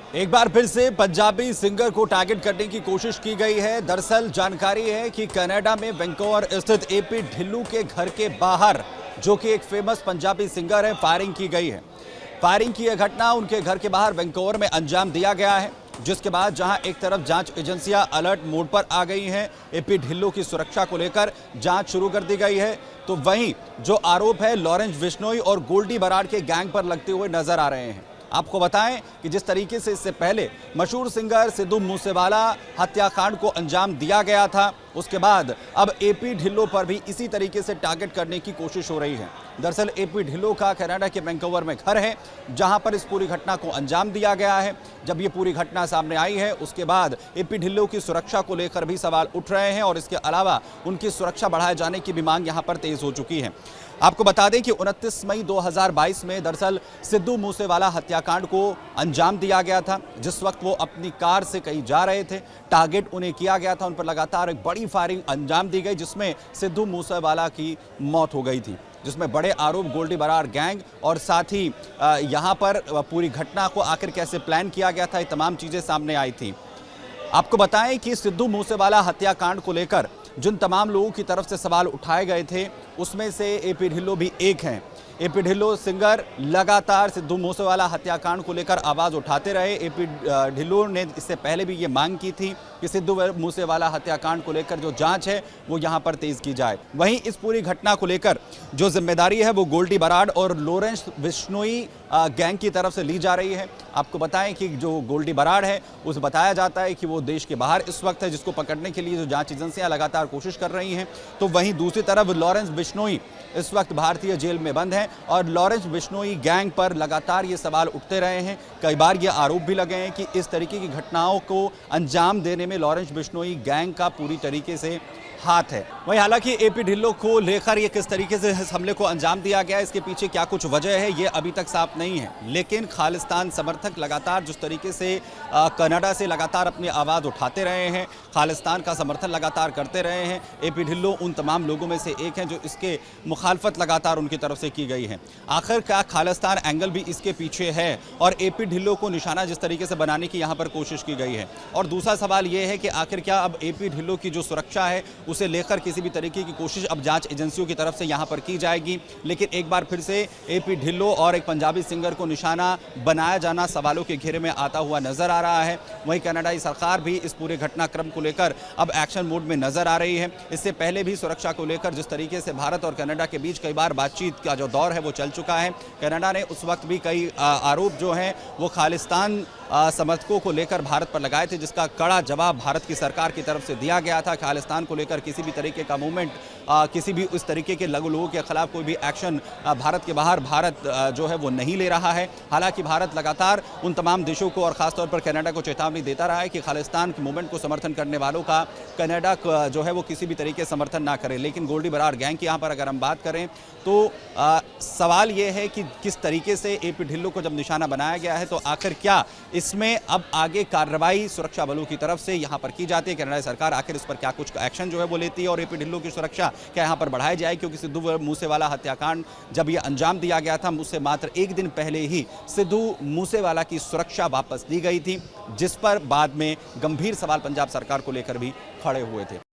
एक बार फिर से पंजाबी सिंगर को टारगेट करने की कोशिश की गई है। दरअसल जानकारी है कि कनाडा में वैंकूवर स्थित एपी ढिल्लों के घर के बाहर, जो कि एक फेमस पंजाबी सिंगर है, फायरिंग की गई है। फायरिंग की यह घटना उनके घर के बाहर वैंकूवर में अंजाम दिया गया है, जिसके बाद जहां एक तरफ जांच एजेंसियां अलर्ट मोड पर आ गई हैं, एपी ढिल्लों की सुरक्षा को लेकर जांच शुरू कर दी गई है, तो वहीं जो आरोप है लॉरेंस बिश्नोई और गोल्डी बराड़ के गैंग पर लगते हुए नजर आ रहे हैं। आपको बताएं कि जिस तरीके से इससे पहले मशहूर सिंगर सिद्धू मूसेवाला हत्याकांड को अंजाम दिया गया था, उसके बाद अब एपी ढिल्लों पर भी इसी तरीके से टारगेट करने की कोशिश हो रही है। दरअसल एपी ढिल्लों का कनाडा के वैंकूवर में घर है, जहां पर इस पूरी घटना को अंजाम दिया गया है। जब ये पूरी घटना सामने आई है, उसके बाद एपी ढिल्लों की सुरक्षा को लेकर भी सवाल उठ रहे हैं और इसके अलावा उनकी सुरक्षा बढ़ाए जाने की भी मांग यहां पर तेज हो चुकी है। आपको बता दें कि 29 मई 2022 में दरअसल सिद्धू मूसेवाला हत्याकांड को अंजाम दिया गया था। जिस वक्त वो अपनी कार से कहीं जा रहे थे, टारगेट उन्हें किया गया था, उन पर लगातार एक बड़ी फायरिंग अंजाम दी गई, जिसमें सिद्धू मूसेवाला की मौत हो गई थी, जिसमें बड़े आरोप गोल्डी बराड़ गैंग और साथ ही यहाँ पर पूरी घटना को आखिर कैसे प्लान किया गया था, ये तमाम चीज़ें सामने आई थी। आपको बताएं कि सिद्धू मूसेवाला हत्याकांड को लेकर जिन तमाम लोगों की तरफ से सवाल उठाए गए थे, उसमें से एपी ढिल्लों भी एक हैं। एपी ढिल्लों सिंगर लगातार सिद्धू मूसेवाला हत्याकांड को लेकर आवाज़ उठाते रहे। एपी ढिल्लों ने इससे पहले भी ये मांग की थी कि सिद्धू मूसेवाला हत्याकांड को लेकर जो जांच है वो यहाँ पर तेज़ की जाए। वहीं इस पूरी घटना को लेकर जो जिम्मेदारी है वो गोल्डी बराड़ और लॉरेंस बिश्नोई गैंग की तरफ से ली जा रही है। आपको बताएं कि जो गोल्डी बराड़ है, उसे बताया जाता है कि वो देश के बाहर इस वक्त है, जिसको पकड़ने के लिए जो जांच एजेंसियां लगातार कोशिश कर रही हैं। तो वहीं दूसरी तरफ लॉरेंस बिश्नोई इस वक्त भारतीय जेल में बंद है और लॉरेंस बिश्नोई गैंग पर लगातार ये सवाल उठते रहे हैं। कई बार ये आरोप भी लगे हैं कि इस तरीके की घटनाओं को अंजाम देने में लॉरेंस बिश्नोई गैंग का पूरी तरीके से हाथ है। वहीं हालांकि एपी ढिल्लों को लेकर ये किस तरीके से इस हमले को अंजाम दिया गया, इसके पीछे क्या कुछ वजह है, ये अभी तक साफ नहीं है। लेकिन खालिस्तान समर्थक लगातार जिस तरीके से कनाडा से लगातार अपनी आवाज़ उठाते रहे हैं, खालिस्तान का समर्थन लगातार करते रहे हैं, एपी ढिल्लों उन तमाम लोगों में से एक हैं जो इसके मुखालफत लगातार उनकी तरफ से की गई है। आखिर क्या खालिस्तान एंगल भी इसके पीछे है और एपी ढिल्लों को निशाना जिस तरीके से बनाने की यहाँ पर कोशिश की गई है। और दूसरा सवाल ये है कि आखिर क्या अब एपी ढिल्लों की जो सुरक्षा है उसे लेकर किसी भी तरीके की कोशिश अब जांच एजेंसियों की तरफ से यहां पर की जाएगी। लेकिन एक बार फिर से एपी ढिल्लों और एक पंजाबी सिंगर को निशाना बनाया जाना सवालों के घेरे में आता हुआ नजर आ रहा है। वहीं कनाडाई सरकार भी इस पूरे घटनाक्रम को लेकर अब एक्शन मोड में नजर आ रही है। इससे पहले भी सुरक्षा को लेकर जिस तरीके से भारत और कनाडा के बीच कई बार बातचीत का जो दौर है वो चल चुका है। कनाडा ने उस वक्त भी कई आरोप जो हैं वो खालिस्तान समर्थकों को लेकर भारत पर लगाए थे, जिसका कड़ा जवाब भारत की सरकार की तरफ से दिया गया था। खालिस्तान को लेकर किसी भी तरीके का मूवमेंट, किसी भी उस तरीके के लोगों के खिलाफ कोई भी एक्शन भारत के बाहर भारत जो है वो नहीं ले रहा है। हालांकि भारत लगातार उन तमाम देशों को और खासतौर पर कनाडा को चेतावनी देता रहा है कि खालिस्तान के मूवमेंट को समर्थन करने वालों का कनाडा जो है वो किसी भी तरीके से समर्थन ना करे। लेकिन गोल्डी बराड़ गैंग की यहाँ पर अगर हम बात करें तो सवाल ये है कि किस तरीके से एपी ढिल्लों को जब निशाना बनाया गया है, तो आखिर क्या इसमें अब आगे कार्रवाई सुरक्षा बलों की तरफ से यहां पर की जाती है। कनाडा सरकार आखिर इस पर क्या कुछ एक्शन जो है वो लेती है और एपी ढिल्लों की सुरक्षा क्या यहां पर बढ़ाई जाए, क्योंकि सिद्धू मूसेवाला हत्याकांड जब ये अंजाम दिया गया था, मुझसे मात्र एक दिन पहले ही सिद्धू मूसेवाला की सुरक्षा वापस ली गई थी, जिस पर बाद में गंभीर सवाल पंजाब सरकार को लेकर भी खड़े हुए थे।